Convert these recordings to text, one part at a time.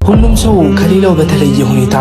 ሁሉም ሰው ከሌላው በተለየ ሁኔታ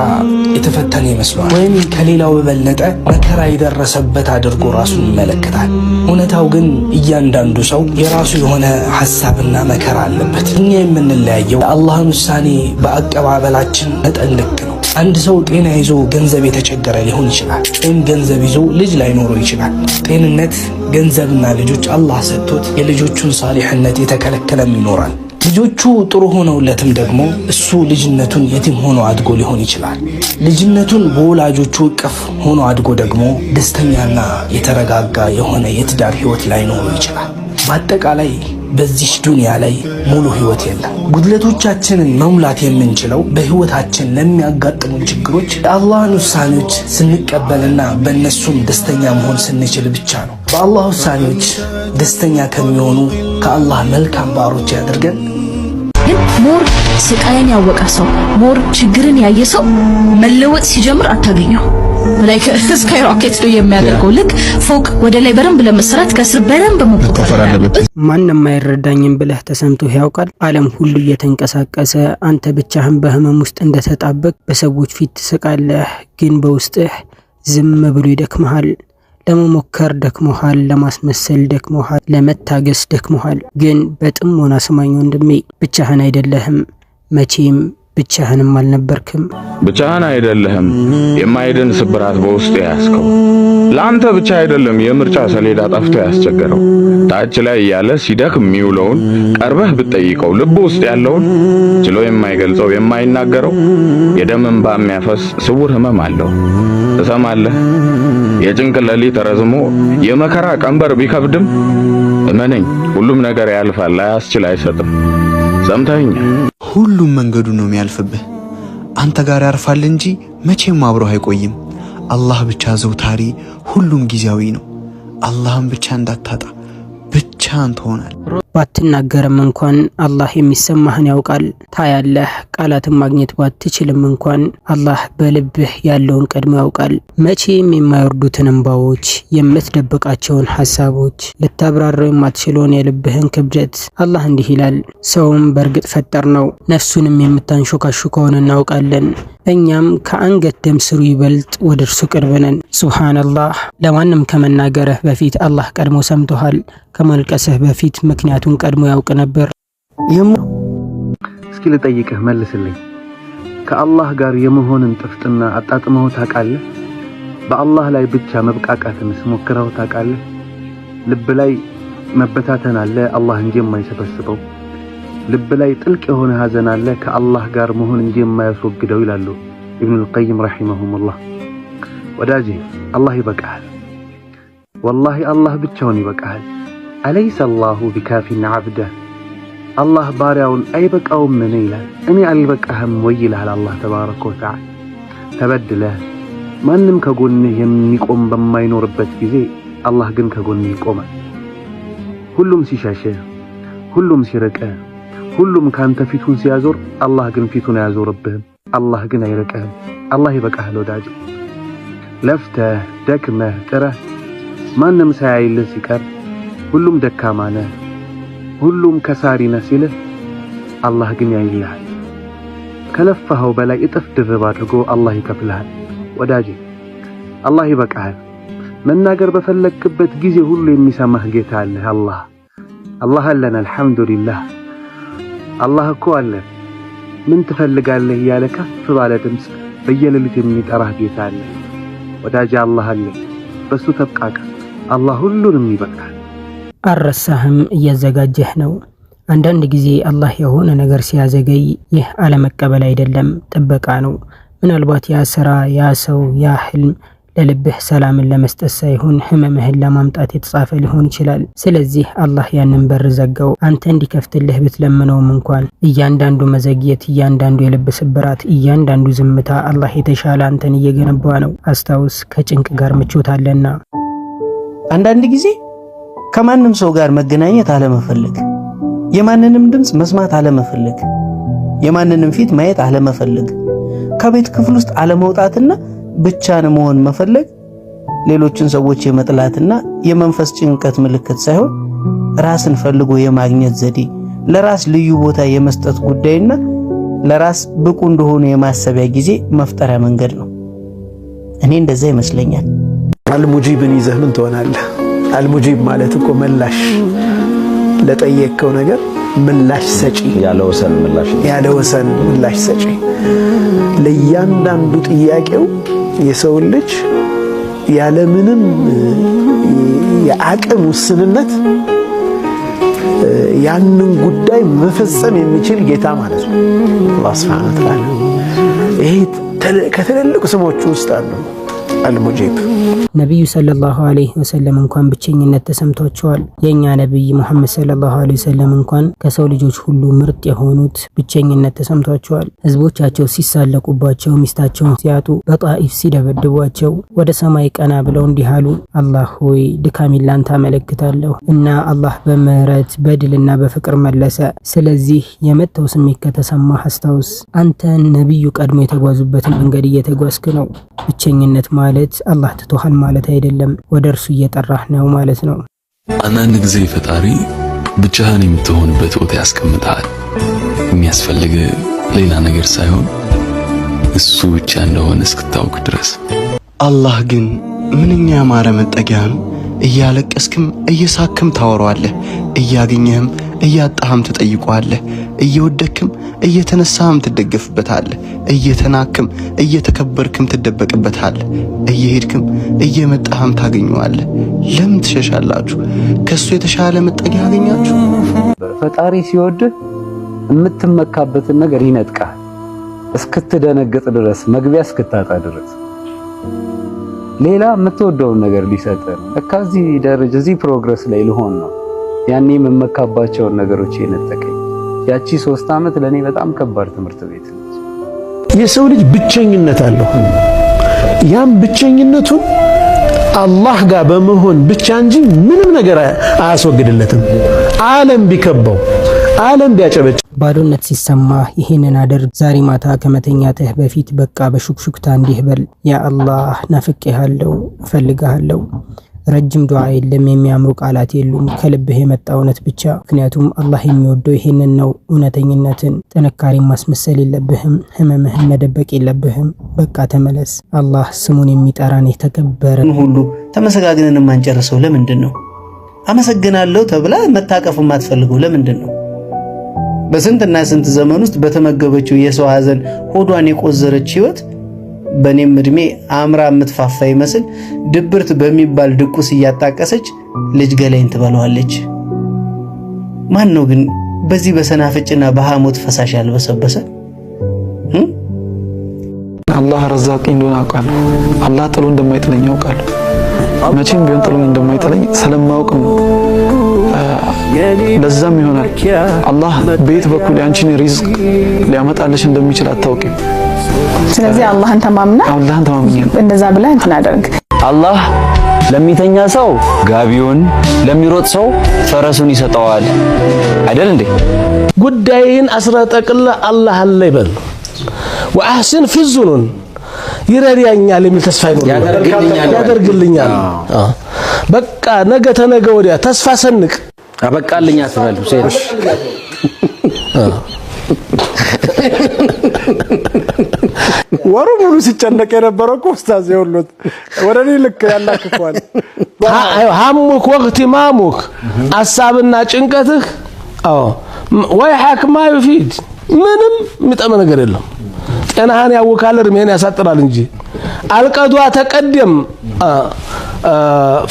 የተፈተነ ይመስለዋል ወይም ከሌላው በበለጠ መከራ የደረሰበት አድርጎ ራሱን ይመለከታል። እውነታው ግን እያንዳንዱ ሰው የራሱ የሆነ ሐሳብና መከራ አለበት። እኛ የምንለያየው የአላህን ውሳኔ በአቀባበላችን መጠን ልክ ነው። አንድ ሰው ጤና ይዞ ገንዘብ የተቸገረ ሊሆን ይችላል፣ ወይም ገንዘብ ይዞ ልጅ ላይኖረው ይችላል። ጤንነት፣ ገንዘብና ልጆች አላህ ሰጥቶት የልጆቹን ሳሊሕነት የተከለከለም ይኖራል። ልጆቹ ጥሩ ሆነውለትም ደግሞ እሱ ልጅነቱን የቲም ሆኖ አድጎ ሊሆን ይችላል። ልጅነቱን በወላጆቹ እቅፍ ሆኖ አድጎ ደግሞ ደስተኛና የተረጋጋ የሆነ የትዳር ህይወት ላይኖረው ይችላል። በአጠቃላይ በዚህ ዱንያ ላይ ሙሉ ህይወት የለም። ጉድለቶቻችንን መሙላት የምንችለው በህይወታችን ለሚያጋጥሙን ችግሮች የአላህን ውሳኔዎች ስንቀበልና በእነሱም ደስተኛ መሆን ስንችል ብቻ ነው። በአላህ ውሳኔዎች ደስተኛ ከሚሆኑ ከአላህ መልካም ባሮች ያድርገን። ግን ሞር ስቃይን ያወቀ ሰው ሞር ችግርን ያየ ሰው መለወጥ ሲጀምር አታገኘው። ላይክ ስካይ ሮኬት ነው የሚያደርገው። ልክ ፎቅ ወደ ላይ በረም ለመስራት ከስር በረም በመቆፈር አለበት። ማንንም አይረዳኝም ብለህ ተሰምቶህ ያውቃል? ዓለም ሁሉ እየተንቀሳቀሰ አንተ ብቻህን በህመም ውስጥ እንደተጣበቅ በሰዎች ፊት ትስቃለህ፣ ግን በውስጥህ ዝም ብሎ ይደክመሃል። ለመሞከር ደክሞሃል፣ ለማስመሰል ደክሞሃል፣ ለመታገስ ደክሞሃል። ግን በጥሞና ስማኝ ወንድሜ፣ ብቻህን አይደለህም፣ መቼም ብቻህንም አልነበርክም። ብቻህን አይደለህም። የማይድን ስብራት በውስጥ ያስከው ለአንተ ብቻ አይደለም። የምርጫ ሰሌዳ ጠፍቶ ያስቸገረው ታች ላይ ያለ ሲደክም የሚውለውን ቀርበህ ብትጠይቀው ልብ ውስጥ ያለውን ችሎ የማይገልጸው የማይናገረው የደም እንባ የሚያፈስ ስውር ህመም አለው። ትሰማለህ? የጭንቅ ሌሊት ረዝሞ የመከራ ቀንበር ቢከብድም እመነኝ ሁሉም ነገር ያልፋል። አያስችል አይሰጥም። ሰምተኸኛል? ሁሉም መንገዱ ነው የሚያልፍብህ፣ አንተ ጋር ያርፋል እንጂ መቼም አብሮ አይቆይም። አላህ ብቻ ዘውታሪ፣ ሁሉም ጊዜያዊ ነው። አላህን ብቻ እንዳታጣ፣ ብቻህን ትሆናለህ። ባትናገርም እንኳን አላህ የሚሰማህን ያውቃል። ታያለህ። ቃላትን ማግኘት ባትችልም እንኳን አላህ በልብህ ያለውን ቀድሞ ያውቃል። መቼም የማይወርዱትን እንባዎች፣ የምትደብቃቸውን ሐሳቦች፣ ልታብራራው የማትችለውን የልብህን ክብደት አላህ እንዲህ ይላል፣ ሰውም በእርግጥ ፈጠር ነው፣ ነፍሱንም የምታንሾካሹከውን እናውቃለን። እኛም ከአንገት ደም ስሩ ይበልጥ ወደ እርሱ ቅርብ ነን። ሱብሃንአላህ። ለማንም ከመናገርህ በፊት አላህ ቀድሞ ሰምቶሃል። ከማልቀስህ በፊት ምክንያቱን ቀድሞ ያውቅ ነበር። እስኪ ልጠይቅህ መልስልኝ። ከአላህ ጋር የመሆንን ጥፍጥና አጣጥመው ታውቃለህ? በአላህ ላይ ብቻ መብቃቃትንስ ሞክረው ታውቃለህ? ልብ ላይ መበታተን አለ አላህ እንጂ የማይሰበስበው። ልብ ላይ ጥልቅ የሆነ ሐዘን አለ ከአላህ ጋር መሆን እንጂ የማያስወግደው ይላሉ ኢብኑል ቀይም ረሂመሁሙላህ። ወዳጄ አላህ ይበቃሃል። ወላሂ አላህ ብቻውን ይበቃሃል። አለይሰ አላሁ ቢካፊን ዐብደህ። አላህ ባሪያውን አይበቃውም ምን ይላል? እኔ አልበቃህም ወይ ይልሃል አላህ ተባረከ ወተዓላ። ተበድለህ ማንም ከጎንህ የሚቆም በማይኖርበት ጊዜ አላህ ግን ከጎንህ ይቆማል። ሁሉም ሲሸሽህ፣ ሁሉም ሲርቅህ፣ ሁሉም ካንተ ፊቱን ሲያዞር አላህ ግን ፊቱን አያዞርብህም። አላህ ግን አይርቅህም። አላህ ይበቃሃል ወዳጅ። ለፍተህ ደክመህ ጥረህ ማንም ሳያይልህ ሲቀር ሁሉም ደካማ ነህ፣ ሁሉም ከሳሪ ነህ ሲልህ አላህ ግን ያይልሃል። ከለፋኸው በላይ እጥፍ ድርብ አድርጎ አላህ ይከፍልሃል ወዳጅ። አላህ ይበቃሃል። መናገር በፈለክበት ጊዜ ሁሉ የሚሰማህ ጌታ አለህ። አላህ አለን። አልሐምዱሊላህ። አላህ እኮ አለ። ምን ትፈልጋለህ እያለ ከፍ ባለ ድምፅ በየሌሊት የሚጠራህ ጌታ አለ ወዳጅ። አላህ አለ። በሱ ተብቃቃ። አላህ ሁሉንም ይበቃል። አረሳህም እያዘጋጀህ ነው። አንዳንድ ጊዜ አላህ የሆነ ነገር ሲያዘገይ ይህ አለመቀበል አይደለም፣ ጥበቃ ነው። ምናልባት ያ ስራ፣ ያ ሰው፣ ያ ህልም ለልብህ ሰላምን ለመስጠት ሳይሆን ህመምህን ለማምጣት የተጻፈ ሊሆን ይችላል። ስለዚህ አላህ ያንን በር ዘጋው። አንተ እንዲከፍትልህ ብትለምነውም እንኳን እያንዳንዱ መዘግየት፣ እያንዳንዱ የልብ ስብራት፣ እያንዳንዱ ዝምታ አላህ የተሻለ አንተን እየገነባ ነው። አስታውስ፣ ከጭንቅ ጋር ምቾት አለና። አንዳንድ ጊዜ ከማንም ሰው ጋር መገናኘት አለመፈለግ፣ የማንንም ድምፅ መስማት አለመፈለግ፣ የማንንም ፊት ማየት አለመፈለግ፣ ከቤት ክፍል ውስጥ አለመውጣትና ብቻን መሆን መፈለግ ሌሎችን ሰዎች የመጥላትና የመንፈስ ጭንቀት ምልክት ሳይሆን ራስን ፈልጎ የማግኘት ዘዴ፣ ለራስ ልዩ ቦታ የመስጠት ጉዳይና ለራስ ብቁ እንደሆኑ የማሰቢያ ጊዜ መፍጠሪያ መንገድ ነው። እኔ እንደዛ ይመስለኛል። አልሙጂብን ይዘህ ምን ትሆናለህ? አልሙጂብ ማለት እኮ መላሽ፣ ለጠየቅከው ነገር ምላሽ ሰጪ፣ ያለ ወሰን ምላሽ ሰጪ። ለእያንዳንዱ ጥያቄው የሰው ልጅ ያለምንም የአቅም ውስንነት ያንን ጉዳይ መፈጸም የሚችል ጌታ ማለት ነው አላህ Subhanahu Wa Ta'ala። ይሄ ከትልልቅ ስሞቹ ውስጥ አሉ አልሙጂብ። ነብዩ ሰለላሁ ዐለይሂ ወሰለም እንኳን ብቸኝነት ተሰምቷቸዋል። የኛ ነብይ መሐመድ ሰለላሁ ዐለይሂ ወሰለም እንኳን ከሰው ልጆች ሁሉ ምርጥ የሆኑት ብቸኝነት ተሰምቷቸዋል። ህዝቦቻቸው ሲሳለቁባቸው፣ ሚስታቸውን ሲያጡ፣ በጣኢፍ ሲደበድቧቸው ወደ ሰማይ ቀና ብለው እንዲህ አሉ፣ አላህ ሆይ ድካሜን ላንተ አመለክታለሁ እና አላህ በምህረት በድልና በፍቅር መለሰ። ስለዚህ የመተው ስሜት ከተሰማህ አስታውስ፣ አንተ ነብዩ ቀድሞ የተጓዙበትን መንገድ እየተጓዝክ ነው። ብቸኝነት ማለት አላህ ትቶሃል ማለት አይደለም፣ ወደ እርሱ እየጠራህ ነው ማለት ነው። አንዳንድ ጊዜ ፈጣሪ ብቻህን የምትሆንበት ቦታ ያስቀምጣል። የሚያስፈልግ ሌላ ነገር ሳይሆን እሱ ብቻ እንደሆነ እስክታውቅ ድረስ። አላህ ግን ምንኛ ያማረ መጠጊያ ነው። እያለቀስክም እየሳክም ታወራዋለህ፣ እያገኘህም እያጣህም ትጠይቀዋለህ፣ እየወደክም እየተነሳህም ትደገፍበታለህ፣ እየተናክም እየተከበርክም ትደበቅበታለህ፣ እየሄድክም እየመጣህም ታገኘዋለህ። ለምን ትሸሻላችሁ? ከሱ የተሻለ መጠጊያ ያገኛችሁ። ፈጣሪ ሲወድህ የምትመካበትን ነገር ይነጥቃል፣ እስክትደነግጥ ድረስ፣ መግቢያ እስክታጣ ድረስ ሌላ የምትወደውን ነገር ሊሰጥህ ነው። ከዚህ ደረጃ እዚህ ፕሮግረስ ላይ ልሆን ነው ያኔ የምመካባቸውን ነገሮች የነጠቀኝ። ያቺ 3 ዓመት ለኔ በጣም ከባድ ትምህርት ቤት ነች። የሰው ልጅ ብቸኝነት አለው። ያም ብቸኝነቱን አላህ ጋር በመሆን ብቻ እንጂ ምንም ነገር አያስወግድለትም። ዓለም ቢከበው፣ ዓለም ቢያጨበጭ፣ ባዶነት ሲሰማ ይሄንን አድርግ። ዛሬ ማታ ከመተኛትህ በፊት በቃ በሹክሹክታ እንዲህ በል፣ ያ አላህ ናፍቄሃለሁ፣ እፈልግሃለሁ። ረጅም ዱዓ የለም፣ የሚያምሩ ቃላት የሉም፣ ከልብህ የመጣ እውነት ብቻ። ምክንያቱም አላህ የሚወደው ይሄንን ነው፣ እውነተኝነትን። ጥንካሬን ማስመሰል የለብህም፣ ህመምህን መደበቅ የለብህም። በቃ ተመለስ። አላህ ስሙን የሚጠራን የተከበረ ሁሉ ተመሰጋግነን የማንጨርሰው ለምንድን ነው? አመሰግናለሁ ተብላ መታቀፍ የማትፈልገው ለምንድን ነው? በስንትና ስንት ዘመን ውስጥ በተመገበችው የሰው ሐዘን ሆዷን የቆዘረች ህይወት በኔም እድሜ አምራ የምትፋፋ ይመስል ድብርት በሚባል ድቁስ እያጣቀሰች ልጅ ገላይን ትበለዋለች። ማን ነው ግን በዚህ በሰናፍጭና በሐሞት ፈሳሽ ያልበሰበሰ? አላህ ረዛቂ እንደሆነ አውቃለሁ። አላህ ጥሎ እንደማይጥለኝ አውቃለሁ። መቼም ቢሆን ጥሎ እንደማይጥለኝ ስለማውቅ ነው። ለዛም ይሆናል አላህ በየት በኩል ያንቺን ሪዝቅ ሊያመጣልሽ እንደሚችል አታውቂም። ስለዚህ አላህን ተማምና እንደዛ ብለህ እንትን አደርግ። አላህ ለሚተኛ ሰው ጋቢውን፣ ለሚሮጥ ሰው ፈረሱን ይሰጠዋል አይደል እንዴ? ጉዳይን አስረጠቅላ አላህ አለ ይበል። ወአህሲን ፊ ዙኑን ይረዳኛል የሚል ተስፋ ያደርግልኛል። በቃ ነገ ተነገ ወዲያ ተስፋ ሰንቅ። አበቃልኝ አትበል ሁሴን። ወሩ ሙሉ ሲጨነቅ የነበረው እኮ ኡስታዝ ይወሉት ወደኔ ልክ ያላክኳል። ሐሙክ ወግቲማሙክ ሐሳብና ጭንቀትህ ወይ ሐክማ ይፊድ ምንም የሚጠመ ነገር የለም። ጤናህን ያወካል፣ እድሜህን ያሳጥራል እንጂ አልቀዷ ተቀደም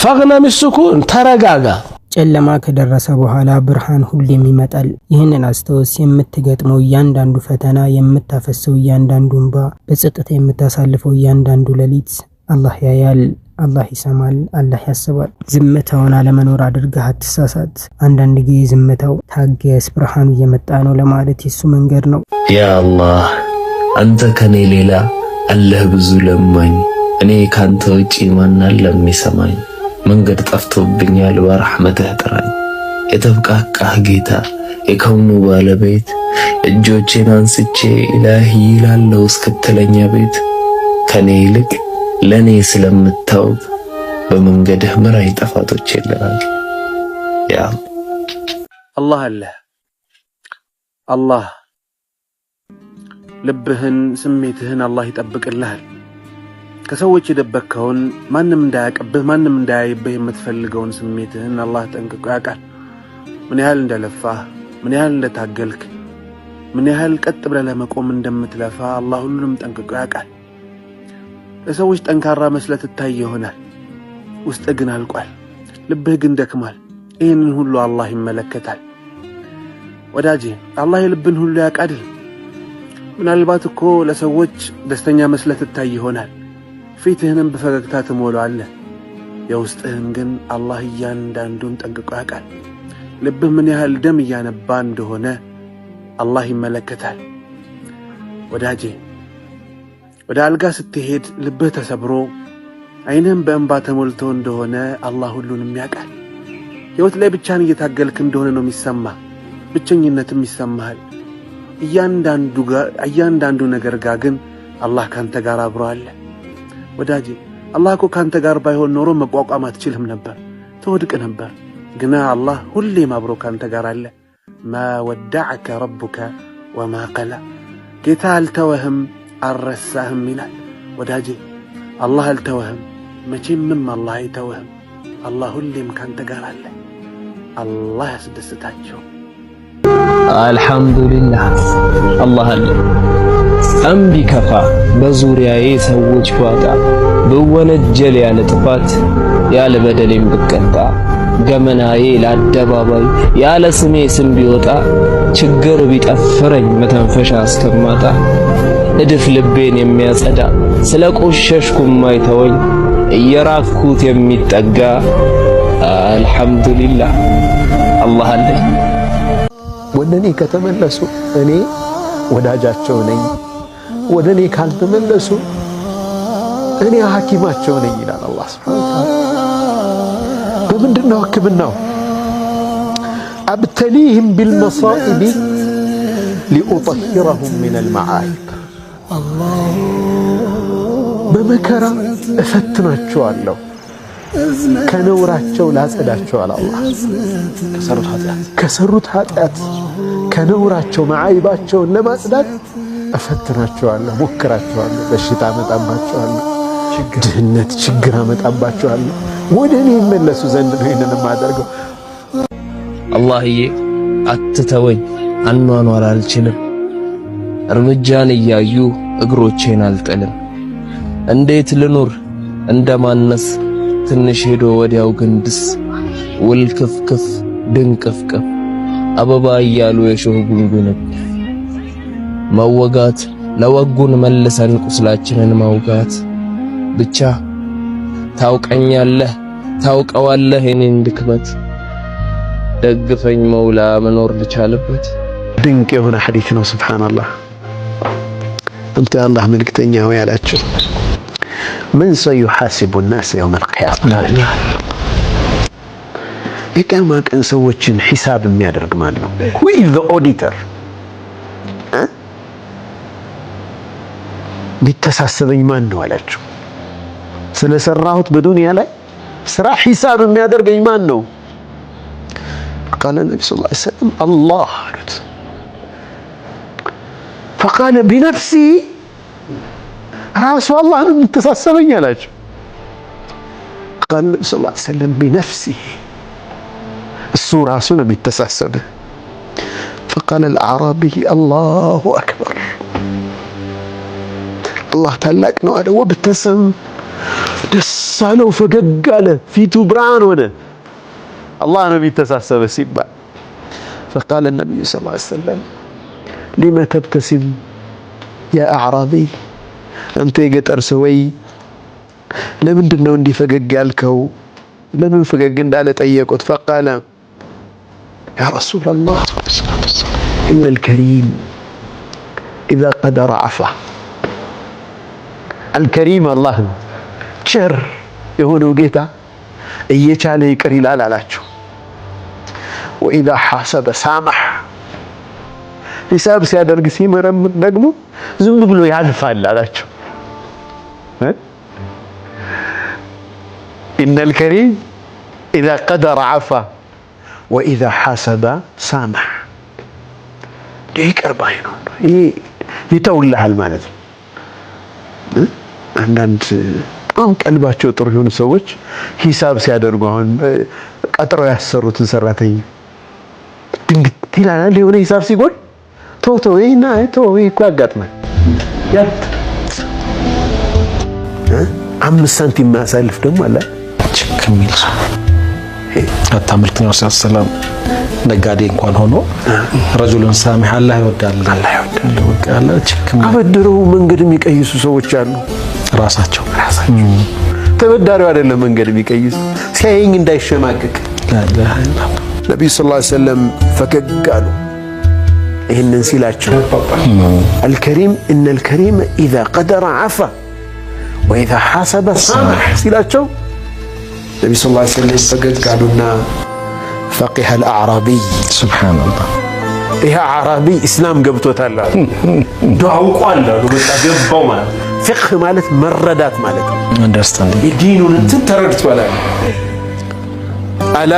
ፈግነ ሚስኩን ተረጋጋ። ጨለማ ከደረሰ በኋላ ብርሃን ሁሌም ይመጣል። ይህንን አስተውስ። የምትገጥመው እያንዳንዱ ፈተና፣ የምታፈሰው እያንዳንዱ እንባ፣ በጸጥታ የምታሳልፈው እያንዳንዱ ሌሊት አላህ ያያል፣ አላህ ይሰማል፣ አላህ ያስባል። ዝምታውን አለመኖር አድርገህ አትሳሳት። አንዳንድ ጊዜ ዝምታው ታገስ፣ ብርሃኑ እየመጣ ነው ለማለት የሱ መንገድ ነው። ያ አላህ አንተ ከኔ ሌላ አለህ ብዙ ለማኝ፣ እኔ ካንተ ውጪ ማን አለ የሚሰማኝ? መንገድ ጠፍቶብኛል በረሕመትህ ጥራኝ። የተብቃቃህ ጌታ የከውኑ ባለቤት እጆቼን አንስቼ ኢላሂ ይላለው እስክትለኛ ቤት ከኔ ይልቅ ለኔ ስለምታውቅ በመንገድህ ምራኝ ጠፋቶች የለናል። ያ አላህ አለ አላህ ልብህን ስሜትህን አላህ ይጠብቅልሃል። ከሰዎች የደበከውን ማንም እንዳያቀብህ ማንም እንዳያይብህ የምትፈልገውን ስሜትህን አላህ ጠንቅቆ ያውቃል። ምን ያህል እንደለፋህ ምን ያህል እንደታገልክ ምን ያህል ቀጥ ብለህ ለመቆም እንደምትለፋ አላህ ሁሉንም ጠንቅቆ ያውቃል። ለሰዎች ጠንካራ መስለህ ትታይ ይሆናል፣ ውስጥህ ግን አልቋል፣ ልብህ ግን ደክሟል። ይህንን ሁሉ አላህ ይመለከታል። ወዳጄ አላህ የልብን ሁሉ ያውቃል። ምናልባት እኮ ለሰዎች ደስተኛ መስለህ ትታይ ይሆናል፣ ፊትህንም በፈገግታ ትሞላለህ። የውስጥህን ግን አላህ እያንዳንዱን ጠንቅቆ ያውቃል። ልብህ ምን ያህል ደም እያነባ እንደሆነ አላህ ይመለከታል። ወዳጄ ወደ አልጋ ስትሄድ ልብህ ተሰብሮ ዓይንህም በእንባ ተሞልቶ እንደሆነ አላህ ሁሉንም ያውቃል። ሕይወት ላይ ብቻህን እየታገልክ እንደሆነ ነው የሚሰማ፣ ብቸኝነትም ይሰማሃል። እያንዳንዱ ነገር ጋር ግን አላህ ካንተ ጋር አብሮ አለ። ወዳጄ አላህ እኮ ካንተ ጋር ባይሆን ኖሮ መቋቋም አትችልም ነበር፣ ትወድቅ ነበር። ግና አላህ ሁሌም አብሮ ካንተ ጋር አለ። ማ ወዳዐከ ረቡከ ወማ ቀላ፣ ጌታ አልተወህም አልረሳህም ይላል። ወዳጄ አላህ አልተወህም፣ መቼምም አላህ አይተወህም። አላህ ሁሌም ካንተ ጋር አለ። አላህ ያስደስታቸው። አልሐምዱሊላህ አላህ አለ። እምቢ ከፋ በዙሪያዬ ሰዎች ጓጣ፣ ብወነጀል ያለ ጥፋት ያለ በደሌም ብቀጣ፣ ገመናዬ ለአደባባይ ያለ ስሜ ስም ቢወጣ፣ ችግር ቢጠፍረኝ መተንፈሻ እስከማጣ፣ እድፍ ልቤን የሚያጸዳ ስለ ቆሸሽኩም ማይተወኝ እየራኩት የሚጠጋ አልሐምዱሊላህ አላህ አለኝ። ወደኔ ከተመለሱ እኔ ወዳጃቸው ነኝ፣ ወደኔ ካልተመለሱ እኔ ሐኪማቸው ነኝ ይላል አላህ ሱብሓነሁ ወተዓላ። በምንድነው ሕክምናው? አብተሊህም ቢልመሳኢብ ሊኡጠሂረሁም ሚነል መዓይብ፣ በመከራ እፈትናቸዋለሁ ከነውራቸው ላጸዳቸዋል። አላህ ከሰሩት ኃጢአት ከነውራቸው መዓይባቸውን ለማጽዳት እፈትናቸዋለሁ፣ ሞክራቸዋለሁ። በሽታ አመጣባቸዋለሁ፣ ድህነት ችግር አመጣባቸዋለሁ። ወደ እኔ ይመለሱ ዘንድ ነው ይህንን የማደርገው። አላህዬ አትተወኝ፣ አኗኗር አልችልም፣ እርምጃን እያዩ እግሮቼን አልጥልም። እንዴት ልኑር እንደማነስ ትንሽ ሄዶ ወዲያው ግንድስ፣ ውልክፍክፍ ድንቅፍቅፍ አበባ እያሉ የሾህ ጉንጉን፣ መወጋት ለወጉን መልሰን ቁስላችንን ማውጋት። ብቻ ታውቀኛለህ ታውቀዋለህ የኔን ድክመት፣ ደግፈኝ መውላ መኖር ልቻልበት። ድንቅ የሆነ ሐዲስ ነው። ሱብሃንአላህ። አንተ የአላህ መልእክተኛ ሆይ ያላችሁ ምን ሰዩሐሲቡ ናስ የውመል ቂያማ፣ የቂያማ ቀን ሰዎችን ሒሳብ የሚያደርግ ማን ነው? who is the auditor? ቢተሳሰበኝ ማን ነው አላችሁ። ስለሰራሁት በዱንያ ላይ ስራ ሒሳብ የሚያደርገኝ ማን ነው? ቃለ ነቢ ሰለላሁ ዐለይሂ ወሰለም አላህ አሉት። ፈቃለ ቢነፍሲ፣ ራሱ አላህ ነው የሚተሳሰበኝ አላቸው። ቃለ ነቢ ሰለላሁ ዐለይሂ ወሰለም ቢነፍሲ፣ እሱ ራሱ ነው የሚተሳሰብህ። ፈቃለ አልአዕራቢይ አላሁ አክበር፣ አላህ ታላቅ ነው አለ። ወብተሰም፣ ደስ አለው፣ ፈገግ አለ፣ ፊቱ ብርሃን ሆነ። አላህ ነው የሚተሳሰበህ ሲባል ፈቃለ ነቢዩ ሰለላሁ ዐለይሂ ወሰለም ሊመ ተብተሲም ያ አዕራቢይ፣ አንተ የገጠር ሰውዬ ለምንድን ነው እንዲህ ፈገግ ያልከው? ለምን ፈገግ እንዳለ ጠየቁት። ፈቃለ ያ ረሱለላህ ኢነል ከሪም ኢዛ ቀደረ ዐፋ፣ አልከሪም አላህ ነው፣ ቸር የሆነው ጌታ እየቻለ ይቅር ይላል አላቸው። ወኢዛ ሐሰበ ሳመሕ፣ ሂሳብ ሲያደርግ ሲመረምር ደግሞ ዝም ብሎ ያልፋል አላቸው። ኢነል ከሪም ኢዛ ቀደረ ዐፋ ወኢዛ ሐሰበ ሳመሕ፣ ይቅር ባይ ነው። ይህ ይተውልሃል ማለት ነው። አንዳንድ በጣም ቀልባቸው ጥሩ የሆኑ ሰዎች ሂሳብ ሲያደርጉ አሁን ቀጥረው ያሰሩትን ሰራተኛ ድንግት ይላል የሆነ ሂሳብ ሲጎል ቶቶ ይሄና ቶቶ እኮ ያጋጥማል። አምስት ሳንቲም ማሳልፍ ደግሞ አለ ከሚል አታምልክነው ሰላም ነጋዴ እንኳን ሆኖ ረጁሉን ሳሚህ አላህ ይወዳል ወቃለ ችክም አበድረው መንገድ የሚቀይሱ ሰዎች አሉ። ራሳቸው ተበዳሪው አይደለም መንገድ የሚቀይሱ ሲያየኝ እንዳይሸማቀቅ ነብዩ ሰለላሁ ዐለይሂ ወሰለም ፈገግ አሉ። ይህንን ሲላቸው አልከሪም ኢነል ከሪም ኢዛ ቀደረ ዐፋ ወኢዛ ሐሰበ ሰማህ ሲላቸው ነብዩ ሰለላሁ ዐለይሂ ወሰለም ፈገግ አሉና ፈቂህ አልአዕራቢይ ሱብሃንአላህ ይሄ አዕራቢ እስላም ገብቶታል አሉ። ዱዓውቋል አሉ። በቃ ገባው ማለት ፍቅህ ማለት መረዳት ማለት ነው። አንደርስታንዲንግ የዲኑን እንትን ተረድቷል። አላ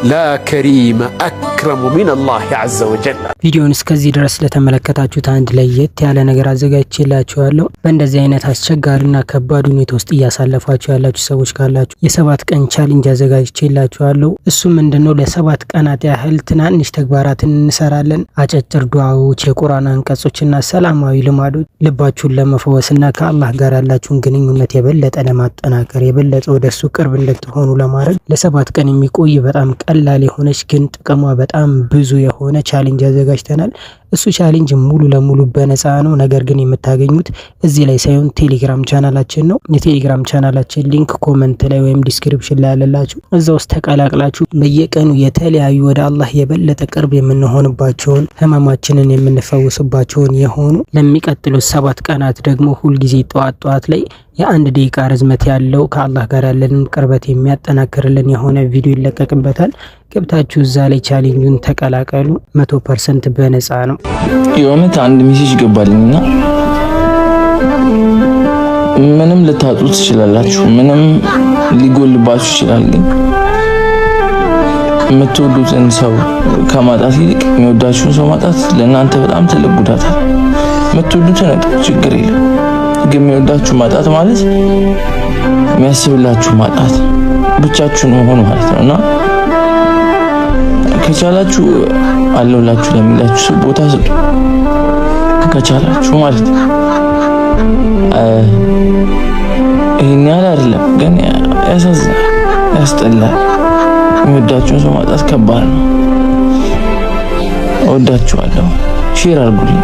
ላ ከሪመ አክረሙ ሚነላህ ዐዘ ወጀል። ቪዲዮውን እስከዚህ ድረስ ለተመለከታችሁት አንድ ለየት ያለ ነገር አዘጋጅቼላችኋለሁ። በእንደዚህ አይነት አስቸጋሪና ከባድ ሁኔታ ውስጥ እያሳለፋችሁ ያላችሁ ሰዎች ካላችሁ የ7 ቀን ቻሌንጅ አዘጋጅቼላችኋለሁ። እሱ ምንድነው? ለ7 ቀናት ያህል ትናንሽ ተግባራትን እንሰራለን። አጫጭር ዱዓዎች፣ የቁርአን አንቀጾችና ሰላማዊ ልማዶች ልባችሁን ለመፈወስና ከአላህ ጋር ያላችሁን ግንኙነት የበለጠ ለማጠናከር የበለጠ ወደሱ ቅርብ እንድትሆኑ ለማድረግ ለ7 ቀን የሚቆይ በጣም ቀላል የሆነች ግን ጥቅሟ በጣም ብዙ የሆነ ቻሌንጅ አዘጋጅተናል። እሱ ቻሌንጅ ሙሉ ለሙሉ በነፃ ነው። ነገር ግን የምታገኙት እዚህ ላይ ሳይሆን ቴሌግራም ቻናላችን ነው። የቴሌግራም ቻናላችን ሊንክ ኮሜንት ላይ ወይም ዲስክሪፕሽን ላይ ያለላችሁ እዛ ውስጥ ተቀላቅላችሁ በየቀኑ የተለያዩ ወደ አላህ የበለጠ ቅርብ የምንሆንባቸውን ህመማችንን የምንፈውስባቸውን የሆኑ ለሚቀጥሉት 7 ቀናት ደግሞ ሁልጊዜ ጠዋት ላይ የ1 ደቂቃ ርዝመት ያለው ከአላህ ጋር ያለንን ቅርበት የሚያጠናክርልን የሆነ ቪዲዮ ይለቀቅበታል። ገብታችሁ እዛ ላይ ቻሌንጁን ተቀላቀሉ። 100% በነፃ ነው። የእውነት አንድ ሜሴጅ ገባልኝና ምንም ልታጡ ትችላላችሁ፣ ምንም ሊጎልባችሁ ይችላል። ግን የምትወዱትን ሰው ከማጣት ይልቅ የሚወዳችሁን ሰው ማጣት ለእናንተ በጣም ትልቅ ጉዳት አለ። የምትወዱትን ችግር የለም፣ ግን የሚወዳችሁ ማጣት ማለት የሚያስብላችሁ ማጣት፣ ብቻችሁን መሆን ማለት ነውና ከቻላችሁ አለውላችሁ ለሚላችሁ ሰው ቦታ ስጡ፣ ከቻላችሁ ማለት ነው። ይሄን ያህል አይደለም ግን ያሳዝናል፣ ያስጠላል። የሚወዳችሁን ሰው ማጣት ከባድ ነው። እወዳችኋለሁ። ሼር አድርጉልኝ።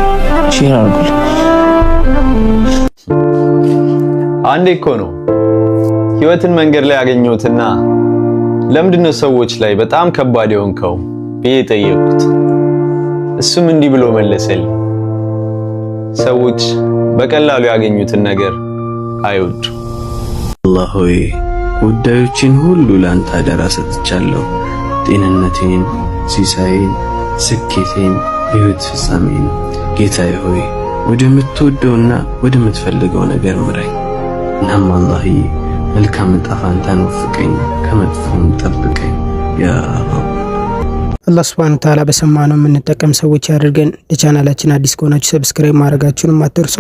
አንዴ እኮ ነው ህይወትን መንገድ ላይ ያገኘሁትና ለምንድነው ሰዎች ላይ በጣም ከባድ የሆንከው ብዬ ጠየቅኩት። እሱም እንዲህ ብሎ መለሰልኝ፣ ሰዎች በቀላሉ ያገኙትን ነገር አይወዱ። አላህ ሆይ ጉዳዮችን ሁሉ ላንተ አደራ ሰጥቻለሁ። ጤንነቴን፣ ሲሳይን፣ ስኬቴን፣ ህይወት ፍጻሜን ጌታዬ ሆይ ወደምትወደውና ወደምትፈልገው ነገር ምራኝ። እናም አላህዬ መልካም ዕጣ ፈንታን ወፍቀኝ፣ ከመጥፎም ጠብቀኝ ያ ረብ። አላህ ሱብሓነሁ ወተዓላ በሰማነው የምንጠቀም ሰዎች ያድርገን። ለቻናላችን አዲስ ከሆናችሁ ሰብስክራይብ ማድረጋችሁንም አትርሱ።